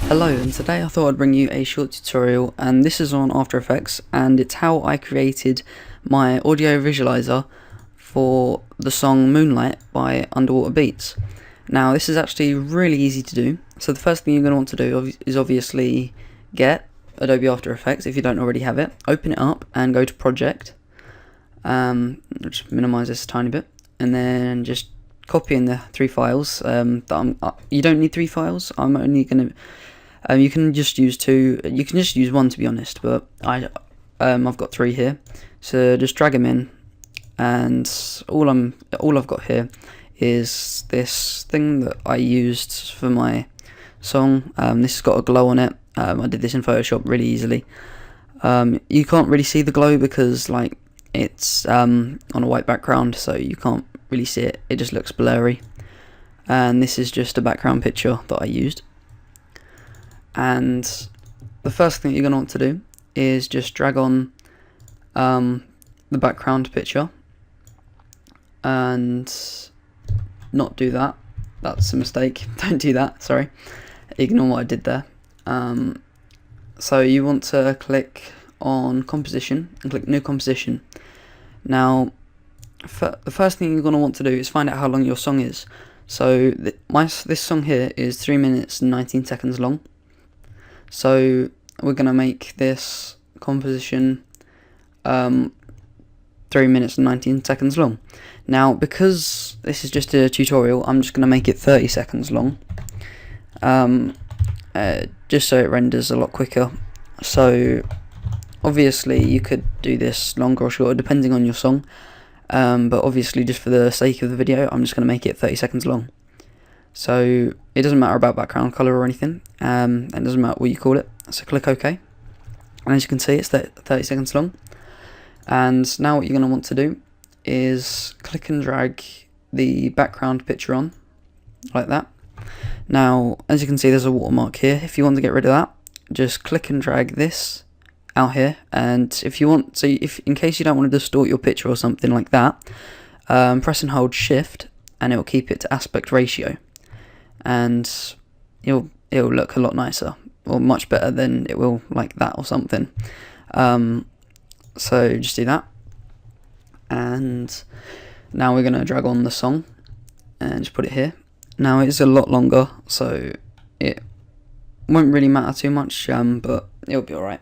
Hello, and today I thought I'd bring you a short tutorial, and this is on After Effects, and it's how I created my audio visualizer for the song Moonlight by Underwaterbeats. Now this is actually really easy to do, so the first thing you're going to want to do is obviously get Adobe After Effects if you don't already have it, open it up and go to Project, just minimize this a tiny bit, and then just copy in the 3 files. You don't need 3 files, I'm only going to you can just use 2, you can just use 1 to be honest, but I've got 3 here, so just drag them in, and all I've got here is this thing that I used for my song. This has got a glow on it. I did this in Photoshop really easily. You can't really see the glow because like it's on a white background, so you can't really see it, it just looks blurry, and this is just a background picture that I used. And the first thing you're going to want to do is just drag on the background picture, and not do that, that's a mistake, don't do that, sorry, ignore what I did there. So you want to click on composition and click new composition. Now the first thing you're going to want to do is find out how long your song is. So this song here is 3 minutes and 19 seconds long. So we're going to make this composition 3 minutes and 19 seconds long. Now because this is just a tutorial, I'm just going to make it 30 seconds long, just so it renders a lot quicker. So obviously you could do this longer or shorter depending on your song, but obviously just for the sake of the video I'm just going to make it 30 seconds long. So it doesn't matter about background colour or anything, it doesn't matter what you call it, so click OK, and as you can see it's 30 seconds long. And now what you're going to want to do is click and drag the background picture on, like that. Now as you can see there's a watermark here. If you want to get rid of that, just click and drag this out here, and if you want, so if in case you don't want to distort your picture or something like that, press and hold shift and it will keep it to aspect ratio, and it'll look a lot nicer, or much better than it will like that or something. So just do that, and now we're going to drag on the song and just put it here. Now it's a lot longer, so it won't really matter too much, but it'll be alright.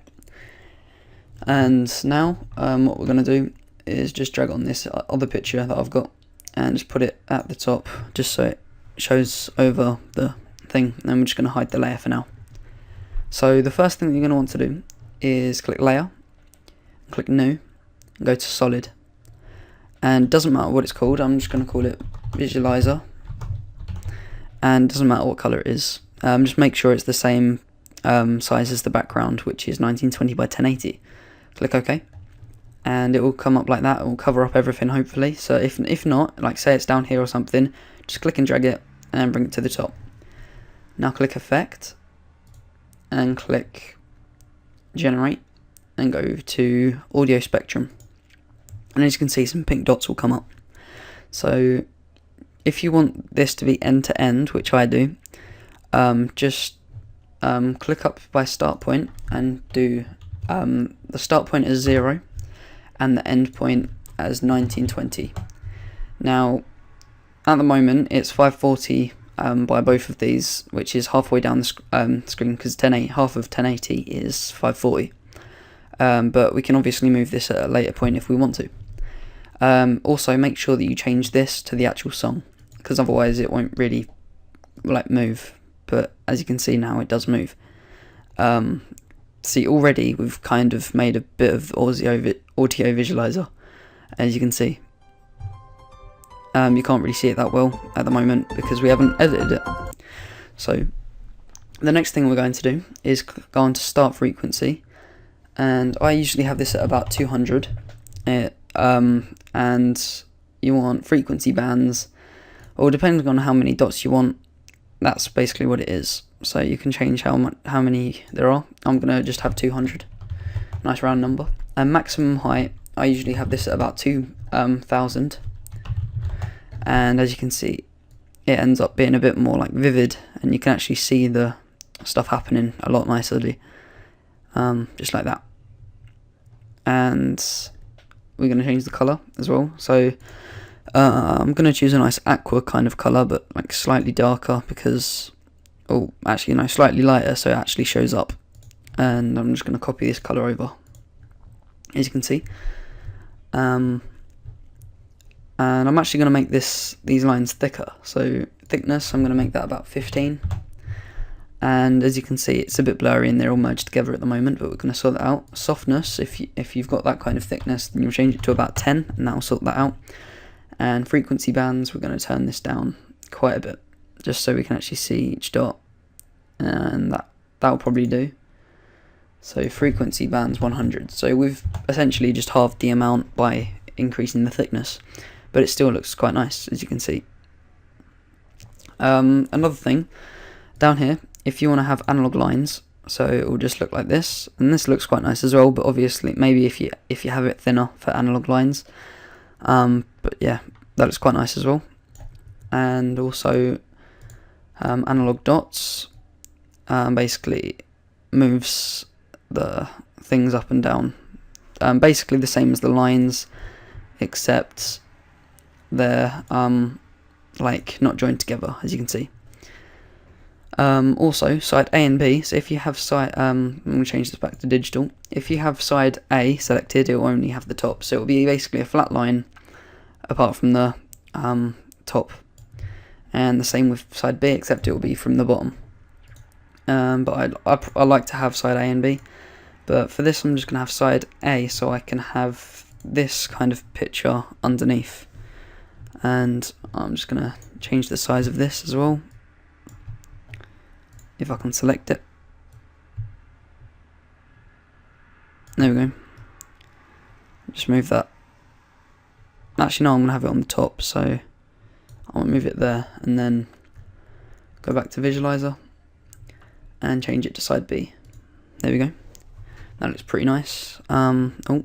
And now what we're going to do is just drag on this other picture that I've got and just put it at the top, just so it shows over the thing, and we're just going to hide the layer for now. So the first thing that you're going to want to do is click layer, click new, and go to solid, and it doesn't matter what it's called, I'm just going to call it visualizer, and it doesn't matter what colour it is, just make sure it's the same size as the background, which is 1920 by 1080. Click OK, and it will come up like that. It will cover up everything hopefully. So if not, like say it's down here or something, just click and drag it and bring it to the top. Now click effect and click generate and go to audio spectrum, and as you can see some pink dots will come up. So if you want this to be end to end, which I do, just click up by start point and do the start point as 0 and the end point as 1920. Now at the moment it's 540 by both of these, which is halfway down the screen, because half of 1080 is 540, but we can obviously move this at a later point if we want to. Also make sure that you change this to the actual song, because otherwise it won't really like move, but as you can see now it does move. See, already we've kind of made a bit of audio visualizer, as you can see. You can't really see it that well at the moment because we haven't edited it. So the next thing we're going to do is go on to start frequency, and I usually have this at about 200, and you want frequency bands, or depending on how many dots you want, that's basically what it is. So you can change how many there are. I'm gonna just have 200, nice round number. And maximum height, I usually have this at about 2000, and as you can see, it ends up being a bit more like vivid, and you can actually see the stuff happening a lot nicely, just like that. And we're going to change the colour as well, so I'm going to choose a nice aqua kind of colour, but like slightly darker, because, oh actually no, slightly lighter, so it actually shows up. And I'm just going to copy this colour over, as you can see. And I'm actually going to make these lines thicker, so thickness, I'm going to make that about 15. And as you can see, it's a bit blurry and they're all merged together at the moment, but we're going to sort that out. Softness, if you've got that kind of thickness, then you'll change it to about 10, and that'll sort that out. And frequency bands, we're going to turn this down quite a bit, just so we can actually see each dot, and that'll probably do. So frequency bands 100. So we've essentially just halved the amount by increasing the thickness, but it still looks quite nice, as you can see. Another thing, down here, if you want to have analog lines, so it will just look like this, and this looks quite nice as well, but obviously maybe if you have it thinner for analog lines, but yeah, that looks quite nice as well. And also analog dots, basically moves the things up and down, basically the same as the lines, except they're like not joined together, as you can see. Also side A and B, so if you have side, I'm going to change this back to digital. If you have side A selected, it will only have the top, so it will be basically a flat line apart from the top, and the same with side B, except it will be from the bottom. But I like to have side A and B, but for this I'm just going to have side A, so I can have this kind of picture underneath. And I'm just going to change the size of this as well, if I can select it. There we go. Just move that. Actually no, I'm going to have it on the top, so I'll move it there, and then go back to visualizer and change it to side B. There we go. That looks pretty nice. Oh,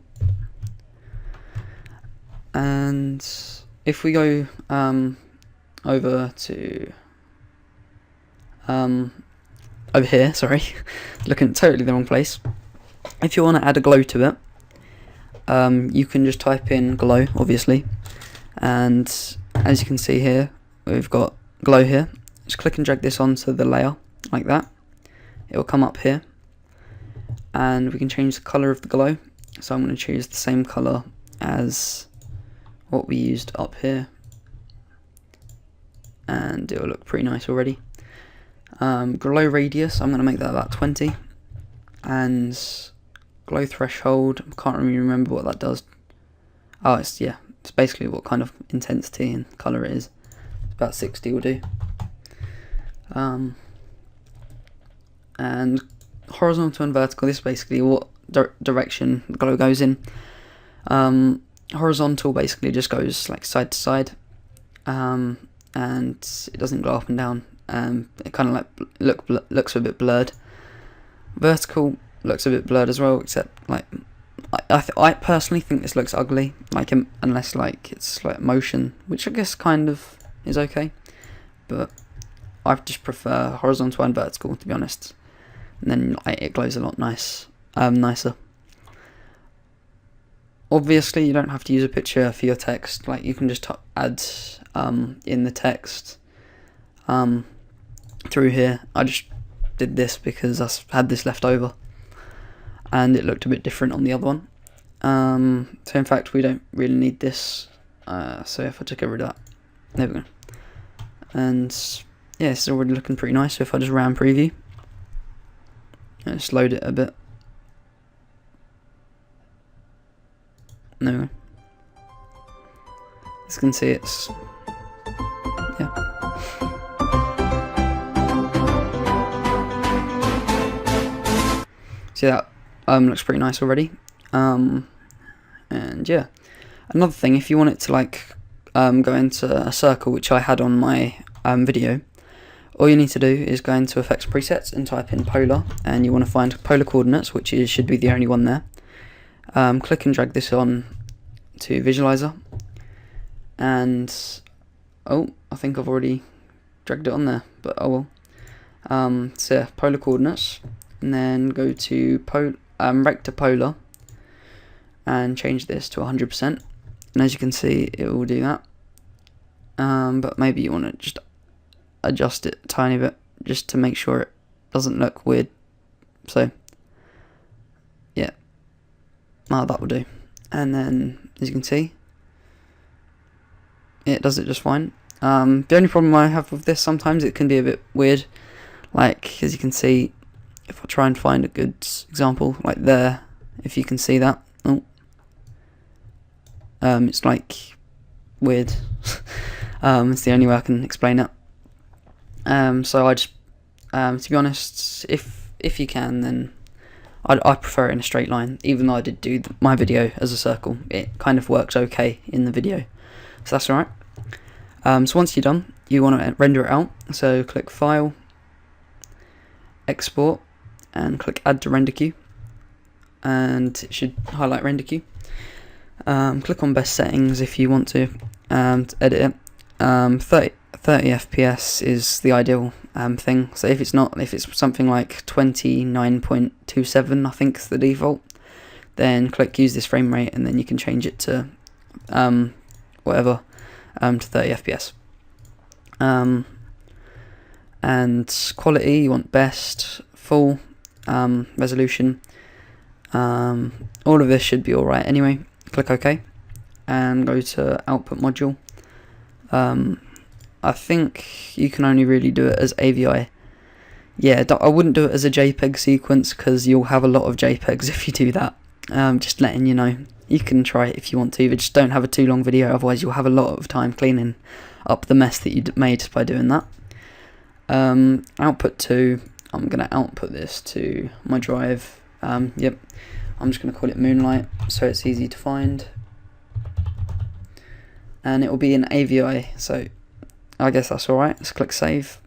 and if we go over to over here, sorry, looking at totally the wrong place. If you want to add a glow to it, you can just type in glow, obviously, and as you can see here, we've got glow here. Just click and drag this onto the layer like that. It will come up here, and we can change the colour of the glow. So I'm going to choose the same colour as what we used up here, and it will look pretty nice already. Glow radius, I'm going to make that about 20, and glow threshold, I can't really remember what that does. Oh, it's basically what kind of intensity and colour it is. It's about 60 will do. And horizontal and vertical, this is basically what direction the glow goes in. Horizontal basically just goes like side to side, and it doesn't glow up and down. It kind of like looks a bit blurred. Vertical looks a bit blurred as well, except like I personally think this looks ugly, like unless like it's like motion, which I guess kind of is okay, but I just prefer horizontal and vertical, to be honest. And then like, it glows a lot nicer. Obviously, you don't have to use a picture for your text. Like you can just add in the text through here. I just did this because I had this left over, and it looked a bit different on the other one. So in fact, we don't really need this. So if I took rid of that, there we go. And yeah, it's already looking pretty nice. So if I just ran preview, and just load it a bit. There we go. As you can see, it's See that looks pretty nice already. And yeah, another thing, if you want it to like go into a circle, which I had on my video, all you need to do is go into effects presets and type in polar, and you want to find polar coordinates, which should be the only one there. Click and drag this on to visualizer, and Oh, I think I've already dragged it on there, but oh well. So yeah, polar coordinates, and then go to rector polar, and change this to 100%. And as you can see, it will do that. But maybe you want to just adjust it a tiny bit, just to make sure it doesn't look weird. So yeah, that will do. And then, as you can see, it does it just fine. The only problem I have with this, sometimes it can be a bit weird. Like, as you can see, if I try and find a good example, like there, if you can see that, it's like weird. It's the only way I can explain it. So I just, to be honest, if you can, then I prefer it in a straight line. Even though I did do my video as a circle, it kind of works okay in the video, so that's alright. So once you're done, you want to render it out. So click File, Export, and click Add to Render Queue, and it should highlight Render Queue. Click on Best Settings if you want to edit it. 30 FPS is the ideal thing. So if it's something like 29.27, I think is the default, then click Use this frame rate, and then you can change it to whatever, to 30 FPS. And quality, you want best, full, resolution. All of this should be alright anyway. Click OK, and go to Output Module. I think you can only really do it as AVI. Yeah, I wouldn't do it as a JPEG sequence, because you'll have a lot of JPEGs if you do that. Just letting you know. You can try it if you want to, but just don't have a too long video, otherwise you'll have a lot of time cleaning up the mess that you made by doing that. Output to, I'm going to output this to my drive. Yep, I'm just going to call it Moonlight, so it's easy to find. And it will be in AVI, so I guess that's alright. Let's click Save,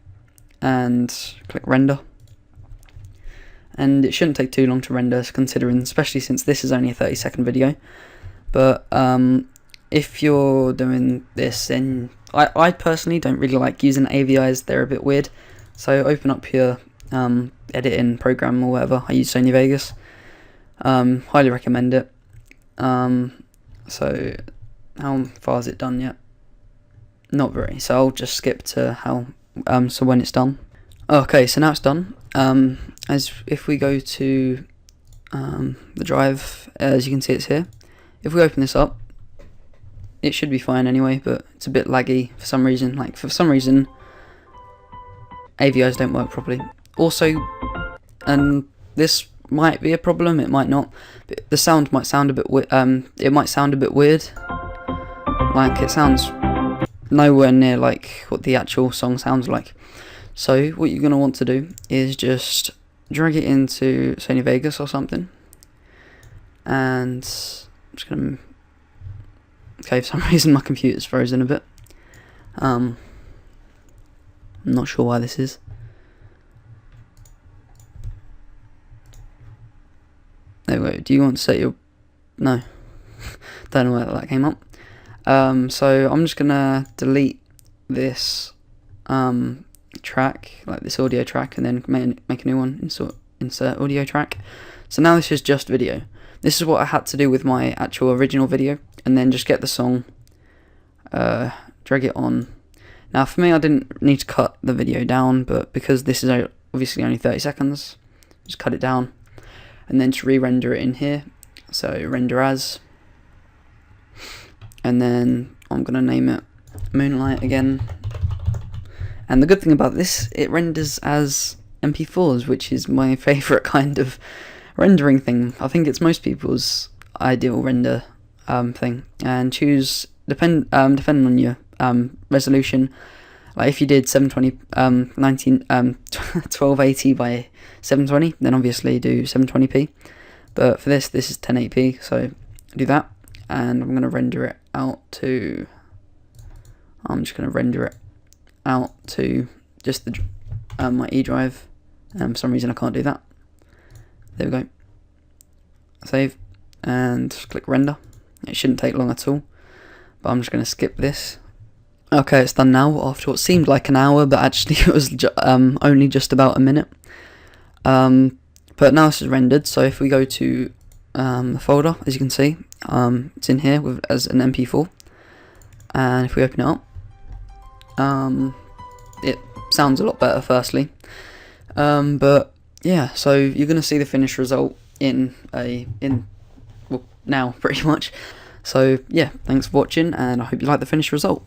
and click Render. And it shouldn't take too long to render, considering, especially since this is only a 30-second video. But if you're doing this, then I personally don't really like using AVIs, they're a bit weird. So open up your editing program or whatever. I use Sony Vegas. Highly recommend it. So how far is it done yet? Not very, so I'll just skip to how so when it's done. Okay, so now it's done. As if we go to the drive, as you can see, it's here. If we open this up, it should be fine anyway, but it's a bit laggy for some reason. Like, for some reason, AVIs don't work properly. Also, and this might be a problem, it might not. But the sound might sound a bit it might sound a bit weird. Like, it sounds nowhere near like what the actual song sounds like. So what you're going to want to do is just drag it into Sony Vegas or something, and I'm just going to, okay, for some reason my computer's frozen a bit. I'm not sure why this is. There we go. Do you want to set your, no, don't know where that came up. So I'm just going to delete this track, like this audio track, and then make a new one, insert audio track. So now this is just video. This is what I had to do with my actual original video, and then just get the song, drag it on. Now for me, I didn't need to cut the video down, but because this is obviously only 30 seconds, just cut it down, and then to re-render it in here. So render as, and then I'm gonna name it Moonlight again. And the good thing about this, it renders as MP4s, which is my favourite kind of rendering thing. I think it's most people's ideal render thing. And choose, depending on your resolution. Like if you did 1280 by 720, then obviously do 720p. But for this is 1080p, so do that. And I'm going to render it out to, just the my E drive. For some reason I can't do that. There we go. Save, and click render. It shouldn't take long at all, but I'm just going to skip this, Okay, it's done now after what seemed like an hour, but actually it was only just about a minute. But now this is rendered, so if we go to the folder, as you can see, it's in here as an MP4, and if we open it up, it sounds a lot better firstly, but yeah, so you're going to see the finished result well, now pretty much. So yeah, thanks for watching, and I hope you like the finished result.